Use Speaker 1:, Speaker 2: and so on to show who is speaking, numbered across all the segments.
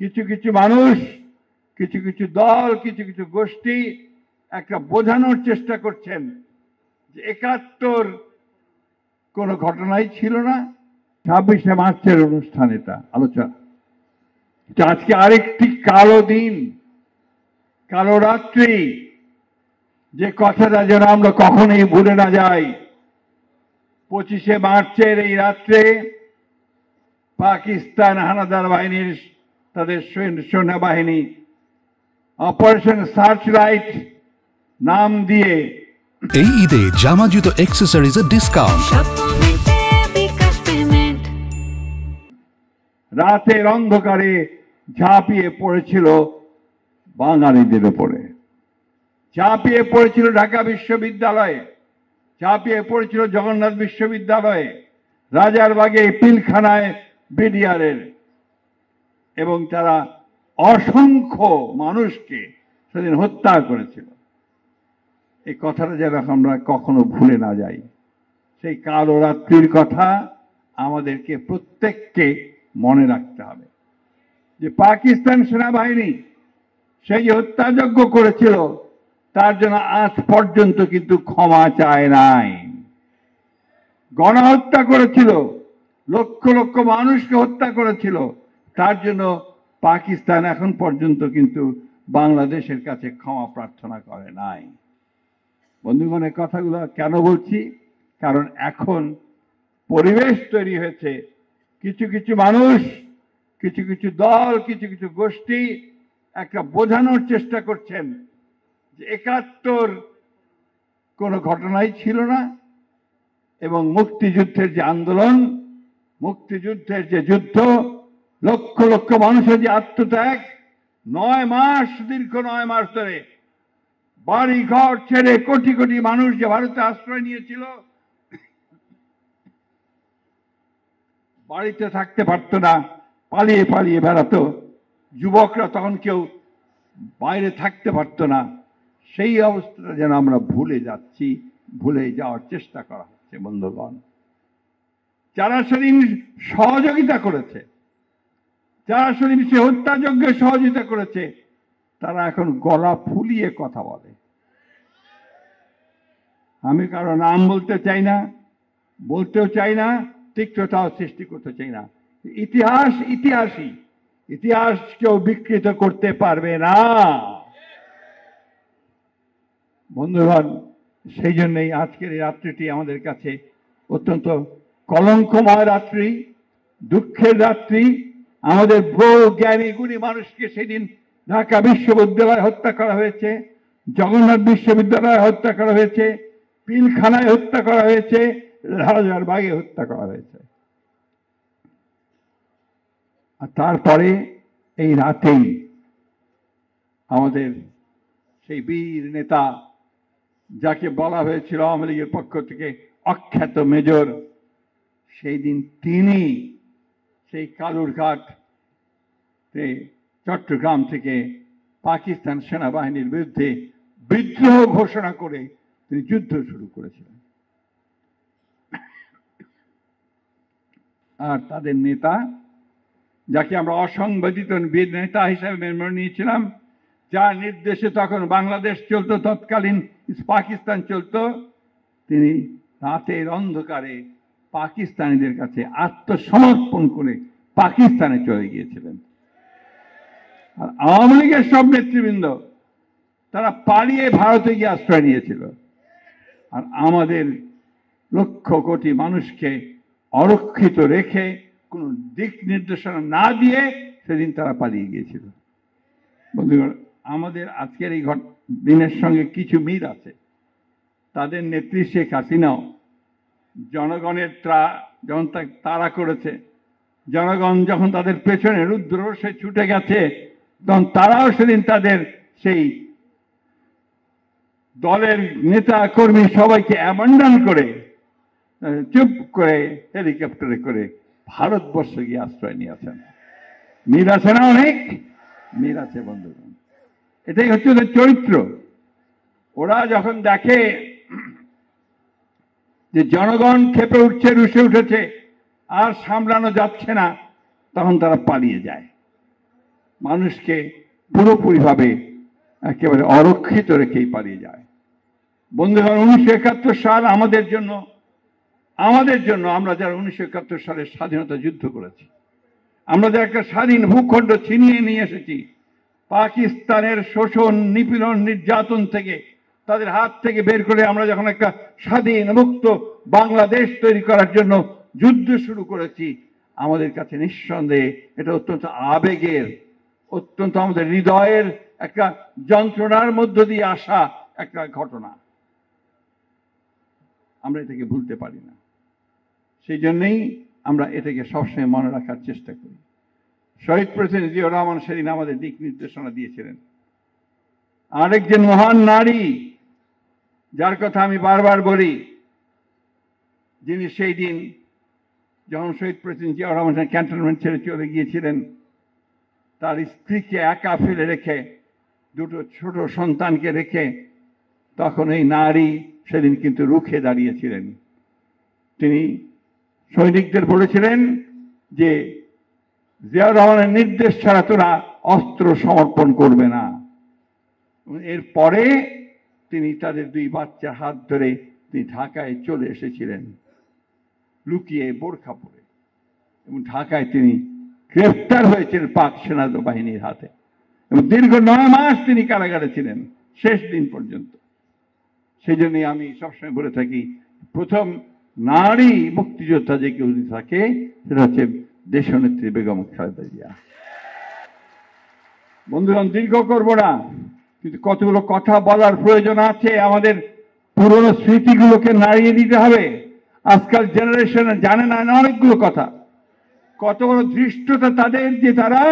Speaker 1: কিছু কিছু মানুষ, কিছু কিছু দল, কিছু কিছু গোষ্ঠী একটা বোঝানোর চেষ্টা করছেন যে ৭১ কোনো ঘটনাই ছিল না। ২৬শে মার্চের অনুষ্ঠান এটা আলোচনা। আজকে আরেকটি কালো দিন, কালো রাত্রি, যে কথাটা যেন আমরা কখনোই ভুলে না যাই। ২৫শে মার্চের এই রাত্রে পাকিস্তান হানাদার বাহিনীর তাদের সেনাবাহিনী অপারেশন সার্চলাইট নাম দিয়ে
Speaker 2: এই ঈদে জামা জুতো অ্যাক্সেসরিজের ডিসকাউন্ট।
Speaker 1: রাতের অন্ধকারে ঝাঁপিয়ে পড়েছিল বাঙালিদের উপরে, ঝাঁপিয়ে পড়েছিল ঢাকা বিশ্ববিদ্যালয়ে, ঝাঁপিয়ে পড়েছিল জগন্নাথ বিশ্ববিদ্যালয়ে, রাজারবাগে, পিলখানায় বিডিআরের, এবং তারা অসংখ্য মানুষকে সেদিন হত্যা করেছিল। এই কথাটা যেন আমরা কখনো ভুলে না যাই। সেই কালো রাত্রির কথা আমাদেরকে প্রত্যেককে মনে রাখতে হবে যে পাকিস্তান সেনাবাহিনী সেই যে হত্যাযজ্ঞ করেছিল তার জন্য আজ পর্যন্ত কিন্তু ক্ষমা চায় নাই। গণহত্যা করেছিল, লক্ষ লক্ষ মানুষকে হত্যা করেছিল, তার জন্য পাকিস্তান এখন পর্যন্ত কিন্তু বাংলাদেশের কাছে ক্ষমা প্রার্থনা করে নাই। বন্ধুগণের কথাগুলো কেন বলছি? কারণ এখন পরিবেশ তৈরি হয়েছে, কিছু কিছু মানুষ, কিছু কিছু দল, কিছু কিছু গোষ্ঠী একটা বোঝানোর চেষ্টা করছেন যে ৭১ কোনো ঘটনাই ছিল না, এবং মুক্তিযুদ্ধের যে আন্দোলন, মুক্তিযুদ্ধের যে যুদ্ধ, লক্ষ লক্ষ মানুষের যে আত্মত্যাগ, ৯ মাস, দীর্ঘ ৯ মাস ধরে বাড়ি ঘর ছেড়ে কোটি কোটি মানুষ যে ভারতে আশ্রয় নিয়েছিল, বাড়িতে থাকতে পারত না, পালিয়ে পালিয়ে বেড়াতো, যুবকরা তখন কেউ বাইরে থাকতে পারত না। সেই অবস্থাটা যেন আমরা ভুলে যাচ্ছি, ভুলে যাওয়ার চেষ্টা করা হচ্ছে। বন্ধুগণ, যারা সেদিন সহযোগিতা করেছে, যারা সেদিন সে হত্যাযজ্ঞে সহযোগিতা করেছে, তারা এখন গলা ফুলিয়ে কথা বলে। আমি কারো নাম বলতে চাই না, বলতেও চাই না, তিক্ততাও সৃষ্টি করতে চাই না। ইতিহাস ইতিহাসই, ইতিহাস কেউ বিকৃত করতে পারবে না। বন্ধুগণ, সেই জন্যই আজকের এই রাত্রিটি আমাদের কাছে অত্যন্ত কলঙ্কময় রাত্রি, দুঃখের রাত্রি। আমাদের বহু জ্ঞানী গুণী মানুষকে সেদিন ঢাকা বিশ্ববিদ্যালয়ে হত্যা করা হয়েছে, জগন্নাথ বিশ্ববিদ্যালয়ে হত্যা করা হয়েছে, পিলখানায় হত্যা করা হয়েছে, রাজারবাগে হত্যা করা হয়েছে। আর তারপরে এই রাতেই আমাদের সেই বীর নেতা, যাকে বলা হয়েছিল আওয়ামী লীগের পক্ষ থেকে অখ্যাত মেজর, সেই দিন তিনি সেই কালুরঘাট চট্টগ্রাম থেকে পাকিস্তান সেনাবাহিনীর বিরুদ্ধে বিদ্রোহ ঘোষণা করে তিনি যুদ্ধ শুরু করেছিলেন। আর তাদের নেতা, যাকে আমরা অসংবাদিত নেতা হিসাবে মেনে নিয়েছিলাম, যার নির্দেশে তখন বাংলাদেশ চলতো, তৎকালীন পাকিস্তান চলতো, তিনি রাতের অন্ধকারে পাকিস্তানিদের কাছে আত্মসমর্পণ করে পাকিস্তানে চলে গিয়েছিলেন। আর আওয়ামী লীগের সব নেতৃবৃন্দ তারা পালিয়ে ভারতে গিয়ে আশ্রয় নিয়েছিল। আর আমাদের লক্ষ কোটি মানুষকে অরক্ষিত রেখে কোন দিক নির্দেশনা না দিয়ে সেদিন তারা পালিয়ে গিয়েছিল। বন্ধুগণ, আমাদের আজকের এই দিনের সঙ্গে কিছু মিল আছে। তাদের নেত্রী শেখ হাসিনাও জনগণের যখন তাড়া করেছে, জনগণ যখন তাদের পেছনে রুদ্ররোষে ছুটে গেছে, তখন তারাও সেদিন তাদের সেই দলের নেতা কর্মী সবাইকে অ্যাবান্ডন করে চুপ করে হেলিকপ্টারে করে ভারতবর্ষে গিয়ে আশ্রয় নিয়েছেন। মিল আছে না? অনেক মিল আছে বন্ধুগণ। এটাই হচ্ছে ওদের চরিত্র। ওরা যখন দেখে যে জনগণ ক্ষেপে উঠছে, রুষে উঠেছে, আর সামলানো যাচ্ছে না, তখন তারা পালিয়ে যায়। মানুষকে পুরোপুরিভাবে একেবারে অরক্ষিত রেখেই পালিয়ে যায়। বন্ধুগণ, 1971 সাল আমাদের জন্য আমরা যারা 1971 সালে স্বাধীনতা যুদ্ধ করেছি, আমরা যারা একটা স্বাধীন ভূখণ্ড ছিনিয়ে নিয়ে এসেছি পাকিস্তানের শোষণ, নিপীড়ন, নির্যাতন থেকে, তাদের হাত থেকে বের করে আমরা যখন একটা স্বাধীন মুক্ত বাংলাদেশ তৈরি করার জন্য যুদ্ধ শুরু করেছি, আমাদের কাছে নিঃসন্দেহে এটা অত্যন্ত আবেগের, অত্যন্ত আমাদের হৃদয়ের একটা যন্ত্রণার মধ্য দিয়ে আসা একটা ঘটনা। আমরা এটাকে ভুলতে পারি না। সেই জন্যই আমরা এটাকে সবসময় মনে রাখার চেষ্টা করি। শহীদ প্রেসিডেন্ট জিয়াউর রহমান সেদিন আমাদের দিক নির্দেশনা দিয়েছিলেন। আরেকজন মহান নারী, যার কথা আমি বারবার বলি, যিনি সেই দিন যখন শহীদ প্রেসিডেন্ট জিয়াউর রহমান ক্যান্টনমেন্ট ছেড়ে চলে গিয়েছিলেন, তার স্ত্রীকে একা ফেলে রেখে, দুটো ছোট সন্তানকে রেখে, তখন এই নারী সেদিন কিন্তু রুখে দাঁড়িয়েছিলেন। তিনি সৈনিকদের বলেছিলেন যে জিয়াউর রহমানের নির্দেশ ছাড়া তোরা অস্ত্র সমর্পণ করবে না। এরপরে তিনি তাদের দুই বাচ্চার হাত ধরে তিনি ঢাকায় চলে এসেছিলেন লুকিয়ে বোরখা পরে, এবং ঢাকায় তিনি গ্রেফতার হয়েছিলেন পাক সেনাবাহিনীর হাতে, এবং দীর্ঘ 9 মাস তিনি কারাগারে ছিলেন শেষ দিন পর্যন্ত। সেই জন্যই আমি সবসময় বলে থাকি, প্রথম নারী মুক্তিযোদ্ধা যে কেউ থাকে সেটা হচ্ছে দেশনেত্রী বেগম খালেদা জিয়া। বন্ধুগণ, দীর্ঘ করবো না, কিন্তু কতগুলো কথা বলার প্রয়োজন আছে। আমাদের পুরনো স্মৃতিগুলোকে নাড়িয়ে দিতে হবে। আজকাল জেনারেশন জানে না অনেকগুলো কথা। কত বড় ধৃষ্টতা তাদের যে তারা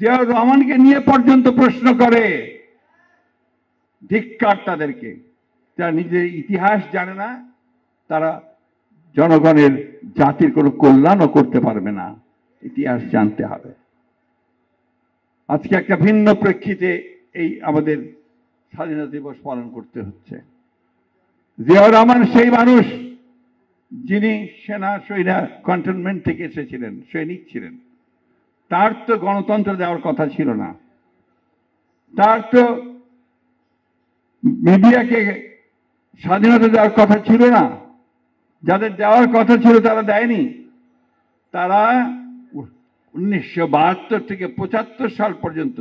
Speaker 1: জিয়াউর রহমানকে নিয়ে পর্যন্ত প্রশ্ন করে। ধিক্কার তাদেরকে, যারা নিজের ইতিহাস জানে না, তারা জনগণের জাতির কোনো কল্যাণও করতে পারবে না। ইতিহাস জানতে হবে। আজকে একটা ভিন্ন প্রেক্ষিতে এই আমাদের স্বাধীনতা দিবস পালন করতে হচ্ছে। জিয়াউর রহমান সেই মানুষ যিনি সেনা ক্যান্টনমেন্ট থেকে এসেছিলেন, সৈনিক ছিলেন। তার তো গণতন্ত্র দেওয়ার কথা ছিল না, তার তো মিডিয়াকে স্বাধীনতা দেওয়ার কথা ছিল না। যাদের দেওয়ার কথা ছিল তারা দেয়নি। তারা 1972 থেকে 75 সাল পর্যন্ত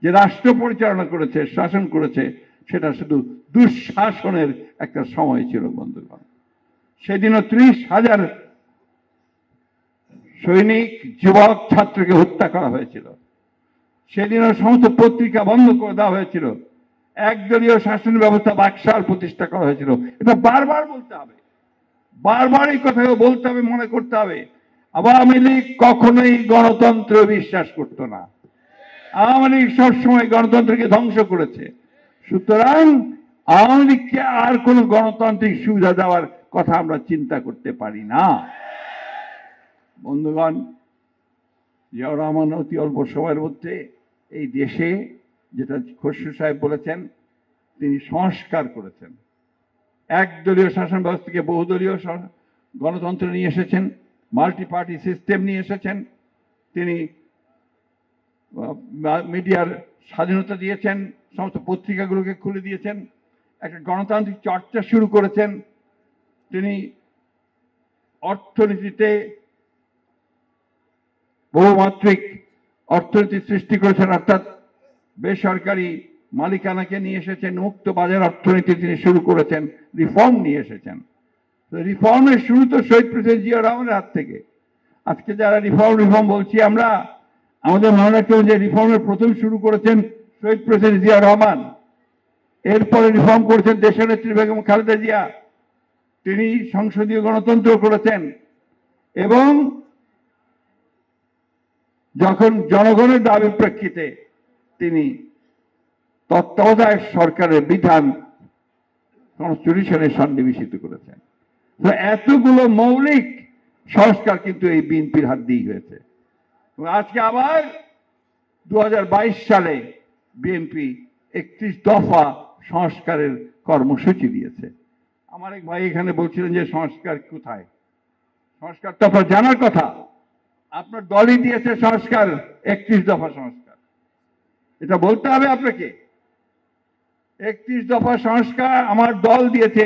Speaker 1: যে রাষ্ট্র পরিচালনা করেছে, শাসন করেছে, সেটা শুধু দুঃশাসনের একটা সময় ছিল। বন্ধুগণ, সেদিনও 30,000 সৈনিক, যুবক, ছাত্রকে হত্যা করা হয়েছিল। সেদিনও সমস্ত পত্রিকা বন্ধ করে দেওয়া হয়েছিল। একদলীয় শাসন ব্যবস্থা বাকশাল প্রতিষ্ঠা করা হয়েছিল। এটা বারবার বলতে হবে, বারবার এই কথা বলতে হবে, মনে করতে হবে। আওয়ামী লীগ কখনোই গণতন্ত্র বিশ্বাস করত না। আওয়ামী লীগ সবসময় গণতন্ত্রকে ধ্বংস করেছে। সুতরাং আওয়ামী লীগকে আর কোন গণতান্ত্রিক সুবিধা দেওয়ার কথা আমরা চিন্তা করতে পারি না। বন্ধুগণ, জিয়াউর রহমান অতি অল্প সময়ের মধ্যে এই দেশে, যেটা খসরু সাহেব বলেছেন, তিনি সংস্কার করেছেন। একদলীয় শাসন ব্যবস্থাকে বহুদলীয় গণতন্ত্র নিয়ে এসেছেন, মাল্টি পার্টি সিস্টেম নিয়ে এসেছেন। তিনি মিডিয়ার স্বাধীনতা দিয়েছেন, সমস্ত পত্রিকাগুলোকে খুলে দিয়েছেন, একটা গণতান্ত্রিক চর্চা শুরু করেছেন। তিনি অর্থনীতিতে বহুমাত্রিক অর্থনীতি সৃষ্টি করেছেন, অর্থাৎ বেসরকারি মালিকানাকে নিয়ে এসেছেন, মুক্ত বাজার অর্থনীতি তিনি শুরু করেছেন, রিফর্ম নিয়ে এসেছেন। রিফর্মের শুরু তো শহীদ প্রেসিডেন্ট জিয়াউর রহমানের হাত থেকে। আজকে যারা রিফর্ম বলছি আমরা, আমাদের মনে রাখতে হবে যে রিফর্মের প্রথম শুরু করেছেন শহীদ প্রেসিডেন্ট জিয়াউর রহমান। এরপরে রিফর্ম করেছেন দেশনেত্রী বেগম খালেদা জিয়া। তিনি সংসদীয় গণতন্ত্র করেছেন, এবং যখন জনগণের দাবির প্রেক্ষিতে তিনি তত্ত্বাবধায়ক সরকারের বিধান কনস্টিটিউশনে সন্নিবেশিত করেছেন। তো এতগুলো মৌলিক সংস্কার কিন্তু এই বিএনপির হাত দিয়েই হয়েছে। আজকে আবার 2022 সালে বিএনপি 31 দফা সংস্কারের কর্মসূচি দিয়েছে। আমার এক ভাই এখানে বলছিলেন যে সংস্কার কোথায়? সংস্কার তো আপনার জানার কথা। আপনার দলই দিয়েছে সংস্কার, 31 দফা সংস্কার। এটা বলতে হবে আপনাকে। 31 দফা সংস্কার আমার দল দিয়েছে,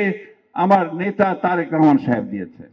Speaker 1: আমার নেতা তারেক রহমান সাহেব দিয়েছে।